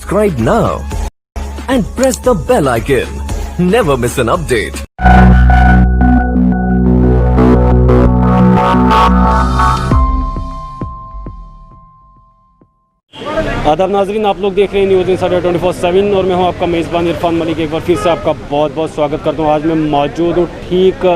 subscribe now and press the bell icon. Never miss an update. आदाब नाजरीन, आप लोग देख रहे हैं न्यूज़ इंसाइडर 24/7 और मैं हूं आपका मेज़बान इरफान मलिक। एक बार फिर से आपका बहुत बहुत स्वागत करता हूं। आज मैं मौजूद हूं ठीक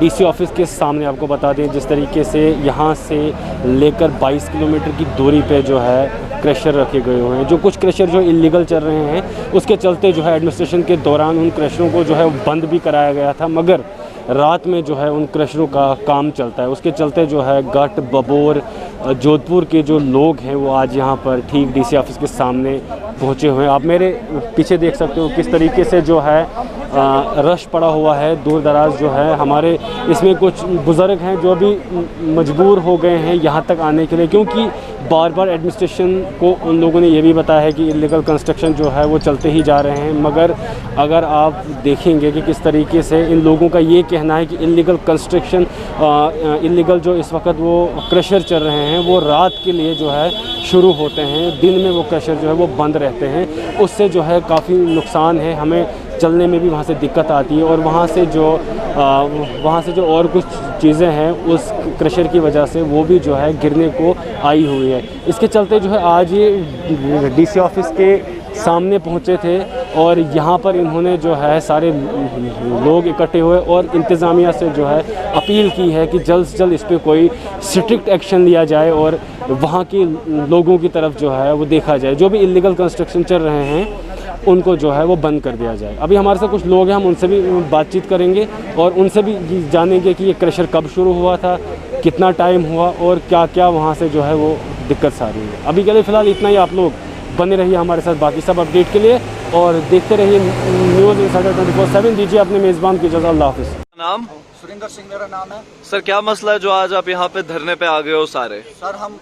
डीसी ऑफिस के सामने। आपको बता दें जिस तरीके से यहां से लेकर 22 किलोमीटर की दूरी पे जो है क्रशर रखे गए हुए हैं। जो कुछ क्रशर जो इलीगल चल रहे हैं उसके चलते जो है एडमिनिस्ट्रेशन के दौरान उन क्रशरों को जो है बंद भी कराया गया था, मगर रात में जो है उन क्रशरों का काम चलता है। उसके चलते जो है गट बबोर जोधपुर के जो लोग हैं वो आज यहाँ पर ठीक डीसी ऑफिस के सामने पहुँचे हुए हैं। आप मेरे पीछे देख सकते हो किस तरीके से जो है रश पड़ा हुआ है। दूर दराज जो है हमारे इसमें कुछ बुज़ुर्ग हैं जो भी मजबूर हो गए हैं यहाँ तक आने के लिए, क्योंकि बार बार एडमिनिस्ट्रेशन को उन लोगों ने ये भी बताया है कि इलीगल कंस्ट्रक्शन जो है वो चलते ही जा रहे हैं। मगर अगर आप देखेंगे कि किस तरीके से इन लोगों का ये कहना है कि इलीगल कंस्ट्रक्शन इलीगल जो इस वक्त वो क्रशर चल रहे हैं वो रात के लिए जो है शुरू होते हैं, दिन में वो क्रशर जो है वो बंद रहते हैं। उससे जो है काफ़ी नुकसान है, हमें चलने में भी वहाँ से दिक्कत आती है और वहाँ से जो और कुछ चीज़ें हैं उस क्रशर की वजह से वो भी जो है गिरने को आई हुई है। इसके चलते जो है आज ये डीसी ऑफिस के सामने पहुँचे थे और यहाँ पर इन्होंने जो है सारे लोग इकट्ठे हुए और इंतज़ामिया से जो है अपील की है कि जल्द से जल्द इस पर कोई स्ट्रिक्ट एक्शन लिया जाए और वहाँ के लोगों की तरफ जो है वो देखा जाए। जो भी इलीगल कंस्ट्रक्शन चल रहे हैं उनको जो है वो बंद कर दिया जाए। अभी हमारे साथ कुछ लोग हैं, हम उनसे भी बातचीत करेंगे और उनसे भी जानेंगे कि ये क्रशर कब शुरू हुआ था, कितना टाइम हुआ और क्या क्या वहाँ से जो है वो दिक्कत आ रही है। अभी के लिए फ़िलहाल इतना ही। आप लोग बने रहिए हमारे साथ बाकी सब अपडेट के लिए और देखते रहिए न्यूज़ इंसाइडर 24/7। दीजिए अपने मेज़बान की इजाज़त। अल्लाह हाफ़िज़। नाम? सुरेंद्र सिंह मेरा नाम है। सर क्या मसला है जो आज आप यहाँ पे धरने पे आ गए हो सारे? सर हम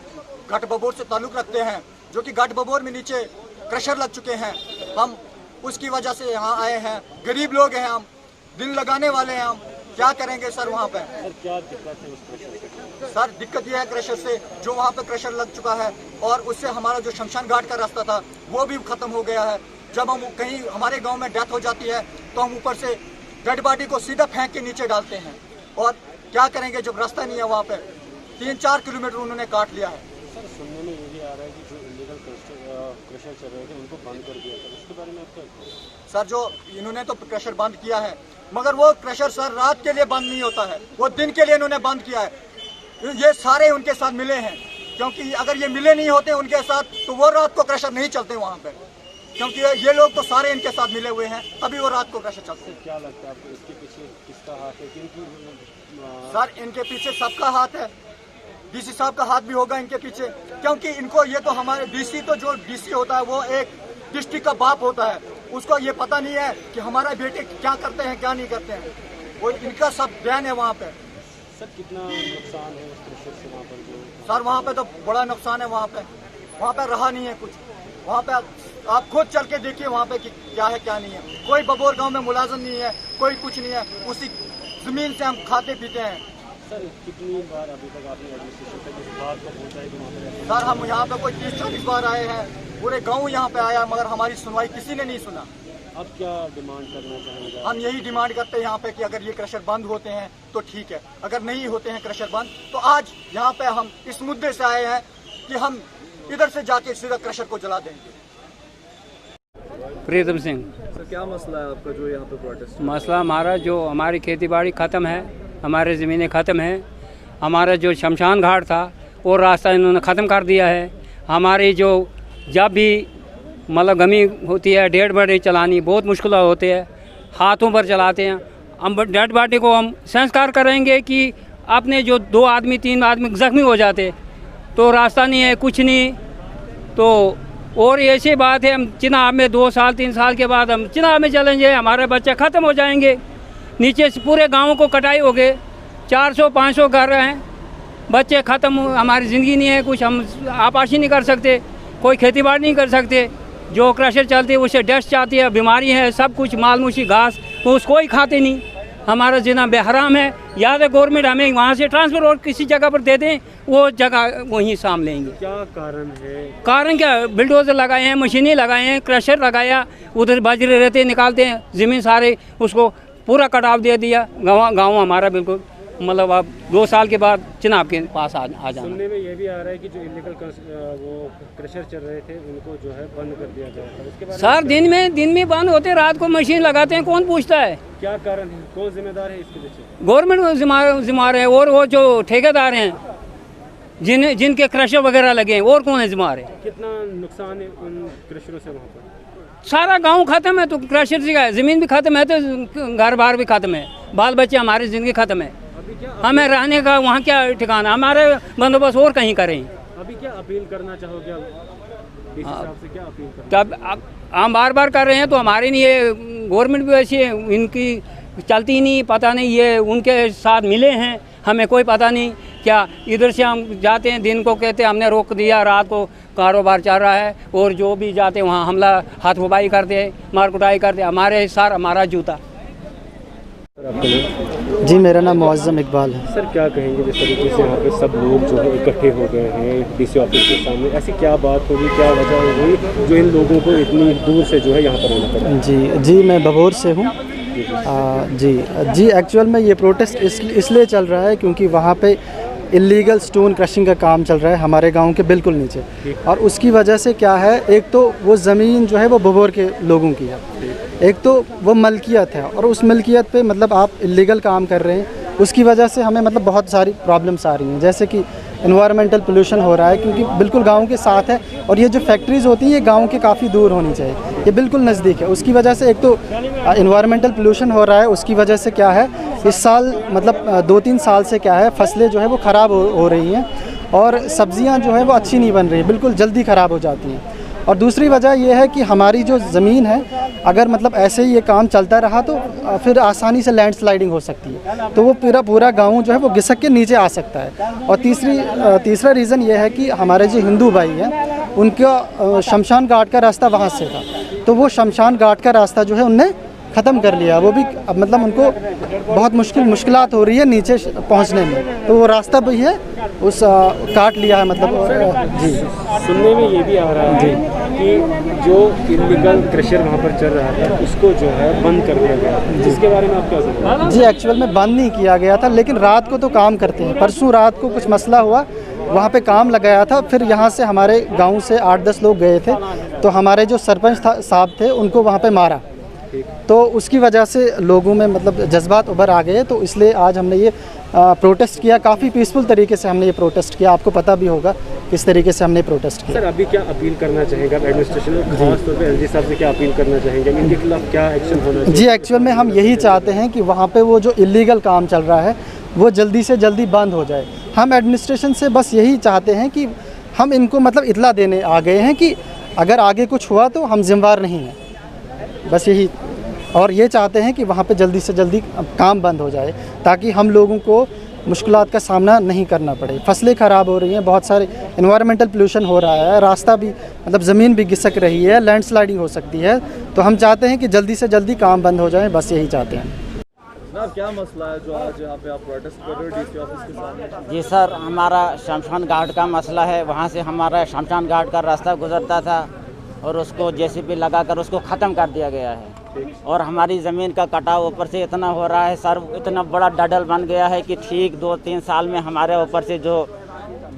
गट बबोर से ताल्लुक़ रखते हैं, जो कि गट बबोर में नीचे क्रशर लग चुके हैं। हम उसकी वजह से यहाँ आए हैं। गरीब लोग हैं, हम दिन लगाने वाले हैं। हम क्या करेंगे सर वहाँ पे? सर क्या दिक्कत है उस क्रशर से? सर दिक्कत यह है क्रशर से, जो वहाँ पे क्रशर लग चुका है और उससे हमारा जो शमशान घाट का रास्ता था वो भी ख़त्म हो गया है। जब हम कहीं हमारे गाँव में डेथ हो जाती है तो हम ऊपर से डेड बॉडी को सीधा फेंक के नीचे डालते हैं। और क्या करेंगे जब रास्ता नहीं है? वहाँ पे 3-4 किलोमीटर उन्होंने काट लिया है। सर सुनने में ये आ रहा है कि जो इलीगल क्रशर चल रहे थे उनको बंद कर दिया था, उसके बारे में आप क्या कहेंगे? सर जो इन्होंने तो क्रशर बंद किया है, मगर वो क्रशर सर रात के लिए बंद नहीं होता है, वो दिन के लिए इन्होंने बंद किया है। ये सारे उनके साथ मिले हैं, क्योंकि अगर ये मिले नहीं होते उनके साथ तो वो रात को क्रशर नहीं चलते वहाँ पे, क्योंकि ये लोग तो सारे इनके साथ मिले हुए हैं, तभी वो रात को क्रशर चलते हैं। क्या लगता है आपको इसके पीछे किसका हाथ है? सर इनके पीछे सबका हाथ है, डीसी साहब का हाथ भी होगा इनके पीछे, क्योंकि इनको ये तो हमारे डीसी तो जो डीसी होता है वो एक डिस्ट्रिक्ट का बाप होता है, उसको ये पता नहीं है कि हमारे बेटे क्या करते हैं क्या नहीं करते हैं। वो इनका सब ध्यान है वहाँ पे। सर कितना नुकसान है उस क्रशर से वहाँ पर? जो सर वहाँ पे तो बड़ा नुकसान है। वहाँ पे रहा नहीं है कुछ। वहाँ पे आप खुद चल के देखिए वहाँ पे कि क्या है क्या नहीं है। कोई बबोर गाँव में मुलाजिम नहीं है, कोई कुछ नहीं है, उसी ज़मीन से हम खाते पीते हैं। सर कितनी बार अभी तक आपने एडमिनिस्ट्रेशन तक इस बात को पहुँचा है कि वहाँ पर? सर हम यहाँ पे कोई 30-40 बार आए हैं, पूरे गांव यहाँ पे आया, मगर हमारी सुनवाई किसी ने नहीं सुना। अब क्या डिमांड करना चाहेंगे? हम यही डिमांड करते हैं यहाँ पे कि अगर ये क्रशर बंद होते हैं तो ठीक है, अगर नहीं होते हैं क्रशर बंद तो आज यहाँ पे हम इस मुद्दे से आए हैं कि हम इधर से जाके सीधा क्रशर को जला देंगे। प्रीतम सिंह। सर क्या मसला है आपका जो यहाँ पे प्रोटेस्ट? मसला हमारा जो हमारी खेती बाड़ी ख़त्म है, हमारे ज़मीनें ख़त्म हैं, हमारा जो शमशान घाट था वो रास्ता इन्होंने ख़त्म कर दिया है। हमारी जो जब भी मतलब गमी होती है, डेड बॉडी चलानी बहुत मुश्किल होती है, हाथों पर चलाते हैं। हम डेड बॉडी को हम संस्कार करेंगे कि अपने जो 2 आदमी 3 आदमी ज़ख्मी हो जाते तो रास्ता नहीं है, कुछ नहीं। तो और ऐसी बात है, हम चिनाब में 2 साल 3 साल के बाद हम चिनाब में चलेंगे, हमारे बच्चे ख़त्म हो जाएंगे। नीचे से पूरे गाँव को कटाई हो गए, 400-500 घर हैं, बच्चे ख़त्म, हमारी ज़िंदगी नहीं है कुछ, हम आपाशी नहीं कर सकते, कोई खेती बाड़ी नहीं कर सकते। जो क्रशर चलती है उससे डस्ट आती है, बीमारी है, सब कुछ मालमूशी घास वो उसको ही खाते नहीं। हमारा जिना बेहराम है, या तो गवर्नमेंट हमें वहाँ से ट्रांसफ़र और किसी जगह पर दे दें, वो जगह वहीं साम लेंगे। क्या कारण है? कारण क्या, बिल्डोजर लगाए हैं, मशीनें लगाए हैं, क्रशर लगाया, उधर बाजरे रहते निकालते हैं, ज़मीन सारे उसको पूरा कटाव दे दिया। गाँव हमारा बिल्कुल मतलब आप 2 साल के बाद चुनाव के पास आ जाना। सुनने में ये भी आ रहा है कि जो इलीगल वो क्रशर चल रहे थे उनको जो है बंद कर दिया गया था, उसके बारे सर दिन में बंद होते, रात को मशीन लगाते हैं, कौन पूछता है? क्या कारण है, कौन जिम्मेदार है इसके पीछे? गवर्नमेंट जिम्मेदार है, और वो जो ठेकेदार हैं जिनके क्रशर वगैरह लगे हैं, और कौन है जिम्मेदार है? कितना नुकसान है उन क्रशरों से वहाँ पर? सारा गांव खत्म है तो क्रशर से है, ज़मीन भी खत्म है तो घर बार भी खत्म है, बाल बच्चे हमारी ज़िंदगी खत्म है। हमें रहने का वहाँ क्या ठिकाना, हमारे बंदोबस्त और कहीं करें। अभी क्या अपील करना चाहोगे डीसी साहब से, क्या अपील करना? तब हम बार कर रहे हैं तो हमारे लिए गवर्नमेंट भी वैसी है, इनकी चलती ही नहीं, पता नहीं ये उनके साथ मिले हैं, हमें कोई पता नहीं। क्या इधर से हम जाते हैं, दिन को कहते हैं हमने रोक दिया, रात को कारोबार चल रहा है, और जो भी जाते हैं वहाँ हमला हाथ उबाई करते हैं, मार कुटाई करते हैं, हमारे सार हमारा जूता। जी मेरा नाम मुअज़्ज़म इकबाल है। सर क्या कहेंगे जिस तरीके से यहाँ पे सब लोग जो है इकट्ठे हो गए हैं डीसी ऑफिस के सामने, ऐसी क्या बात होगी, क्या वजह होगी जो इन लोगों को इतनी दूर से जो है यहाँ पर आना पड़ा? जी मैं भभोर से हूँ। जी एक्चुअल में ये प्रोटेस्ट इसलिए चल रहा है क्योंकि वहाँ पे इलीगल स्टोन क्रशिंग का काम चल रहा है हमारे गांव के बिल्कुल नीचे, और उसकी वजह से क्या है, एक तो वो ज़मीन जो है वो भभोर के लोगों की है, एक तो वो मलकियत है, और उस मलकियत पे मतलब आप इलीगल काम कर रहे हैं, उसकी वजह से हमें मतलब बहुत सारी प्रॉब्लम्स आ रही हैं, जैसे कि इन्वायरमेंटल पोल्यूशन हो रहा है क्योंकि बिल्कुल गांव के साथ है, और ये जो फैक्ट्रीज़ होती हैं ये गांव के काफ़ी दूर होनी चाहिए, ये बिल्कुल नज़दीक है, उसकी वजह से एक तो इन्वायरमेंटल पोल्यूशन हो रहा है। उसकी वजह से क्या है, इस साल मतलब 2-3 साल से क्या है, फसलें जो है वो ख़राब हो रही हैं, और सब्ज़ियाँ जो है वो अच्छी नहीं बन रही, बिल्कुल जल्दी ख़राब हो जाती हैं। और दूसरी वजह यह है कि हमारी जो ज़मीन है, अगर मतलब ऐसे ही ये काम चलता रहा तो फिर आसानी से लैंडस्लाइडिंग हो सकती है, तो वो पूरा गांव जो है वो घिसक के नीचे आ सकता है। और तीसरा रीज़न ये है कि हमारे जो हिंदू भाई हैं उनका शमशान घाट का रास्ता वहाँ से था, तो वो शमशान घाट का रास्ता जो है उनने ख़त्म कर लिया, वो भी अब मतलब उनको बहुत मुश्किलात हो रही है नीचे पहुंचने में, तो वो रास्ता भी है उस काट लिया है मतलब। जी सुनने में ये भी आ रहा है कि जो इलीगल क्रशर वहाँ पर चल रहा था उसको जो है बंद कर दिया गया, जिसके बारे में आप क्या समझते हैं? जी एक्चुअल में बंद नहीं किया गया था, लेकिन रात को तो काम करते हैं। परसों रात को कुछ मसला हुआ, वहाँ पे काम लगाया था, फिर यहाँ से हमारे गाँव से 8-10 लोग गए थे, तो हमारे जो सरपंच साहब थे उनको वहाँ पे मारा, तो उसकी वजह से लोगों में मतलब जज्बात उभर आ गए, तो इसलिए आज हमने ये प्रोटेस्ट किया। काफ़ी पीसफुल तरीके से हमने ये प्रोटेस्ट किया, आपको पता भी होगा किस तरीके से हमने प्रोटेस्ट किया। सर अभी क्या अपील करना चाहेंगे आप एडमिनिस्ट्रेशन में, खास तौर पे एलजी साहब से क्या अपील करना चाहेंगे, इनके खिलाफ क्या एक्शन होना चाहिए? जी एक्चुअल में हम यही चाहते हैं कि वहाँ पे वो जो इलीगल काम चल रहा है वो जल्दी से जल्दी बंद हो जाए। हम एडमिनिस्ट्रेशन से बस यही चाहते हैं कि हम इनको मतलब इत्तला देने आ गए हैं कि अगर आगे कुछ हुआ तो हम जिम्मेवार नहीं हैं, बस यही। और ये चाहते हैं कि वहाँ पे जल्दी से जल्दी काम बंद हो जाए ताकि हम लोगों को मुश्किलात का सामना नहीं करना पड़े। फसलें ख़राब हो रही हैं, बहुत सारे इन्वायरमेंटल पोल्यूशन हो रहा है, रास्ता भी मतलब ज़मीन भी घिसक रही है, लैंडस्लाइडिंग हो सकती है, तो हम चाहते हैं कि जल्दी से जल्दी काम बंद हो जाए, बस यही चाहते हैं। जनाब क्या मसला है जो आज यहाँ पे आप प्रोटेस्ट कर रहे हो डीसी ऑफिस के सामने? जी सर, हमारा शमशान घाट का मसला है। वहाँ से हमारा शमशान घाट का रास्ता गुजरता था और उसको जेसीबी लगाकर उसको ख़त्म कर दिया गया है, और हमारी ज़मीन का कटाव ऊपर से इतना हो रहा है सर, इतना बड़ा डडल बन गया है कि ठीक 2-3 साल में हमारे ऊपर से जो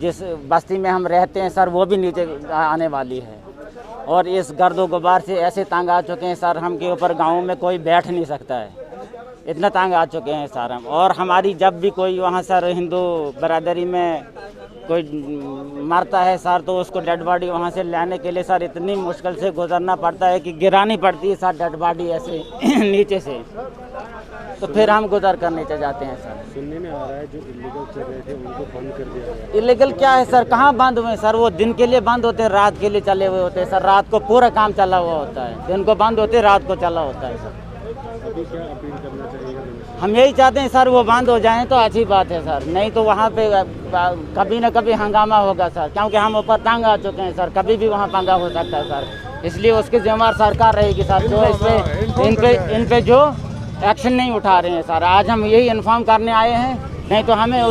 जिस बस्ती में हम रहते हैं सर वो भी नीचे आने वाली है, और इस गर्दो गुबार से ऐसे तंग आ चुके हैं सर, हम के ऊपर गाँव में कोई बैठ नहीं सकता है, इतना तंग आ चुके हैं सर हम। और हमारी जब भी कोई वहाँ सर हिंदू बरादरी में कोई मरता है सर, तो उसको डेड बॉडी वहाँ से लाने के लिए सर इतनी मुश्किल से गुजरना पड़ता है कि गिरानी पड़ती है सर डेड बॉडी ऐसे नीचे से, तो फिर हम गुजर कर नीचे जाते हैं सर। सुनने में आ रहा है जो इलीगल चल रहे थे उनको बंद कर दिया गया। इलीगल क्या है सर, कहाँ बंद हुए सर, वो दिन के लिए बंद होते हैं, रात के लिए चले हुए होते हैं सर, रात को पूरा काम चला हुआ होता है, दिन को बंद होते रात को चला होता है सर। अभी क्या अपील करना चाहिए? हम यही चाहते हैं सर वो बंद हो जाएं तो अच्छी बात है सर, नहीं तो वहाँ पे कभी न कभी हंगामा होगा सर, क्योंकि हम ऊपर तंग आ चुके हैं सर, कभी भी वहाँ पंगा हो सकता है सर, इसलिए उसकी जिम्मेदार सरकार रहेगी सर, जो इन पे जो एक्शन नहीं उठा रहे हैं सर। आज हम यही इन्फॉर्म करने आए हैं, नहीं तो हमें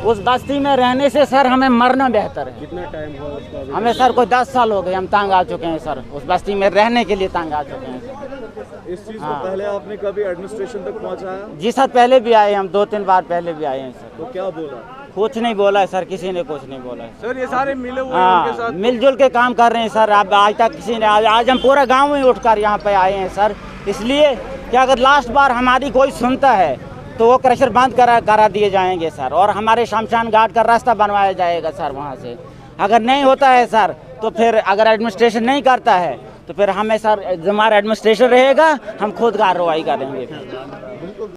उस बस्ती में रहने से सर हमें मरना बेहतर है। कितना टाइम हुआ उसको अभी? हमें सर कोई 10 साल हो गए, हम तंग आ चुके हैं सर, उस बस्ती में रहने के लिए तंग आ चुके हैं सर। इस चीज़ को पहले आपने कभी एडमिनिस्ट्रेशन तक पहुंचाया? जी सर, पहले भी आए, हम 2-3 बार पहले भी आए हैं सर। तो क्या बोला? कुछ नहीं बोला है सर, किसी ने कुछ नहीं बोला है सर ये सारे मिले हुए हैं उनके हाँ, साथ। मिलजुल के काम कर रहे हैं सर। अब आज तक किसी ने आज हम पूरा गांव में उठकर यहाँ पे आए हैं सर, इसलिए कि अगर लास्ट बार हमारी कोई सुनता है तो वो क्रशर बंद करा दिए जाएंगे सर, और हमारे शमशान घाट का रास्ता बनवाया जाएगा सर वहाँ से। अगर नहीं होता है सर तो फिर अगर एडमिनिस्ट्रेशन नहीं करता है तो फिर हमें सर हमारा एडमिनिस्ट्रेशन रहेगा, हम खुद कार्रवाई करेंगे।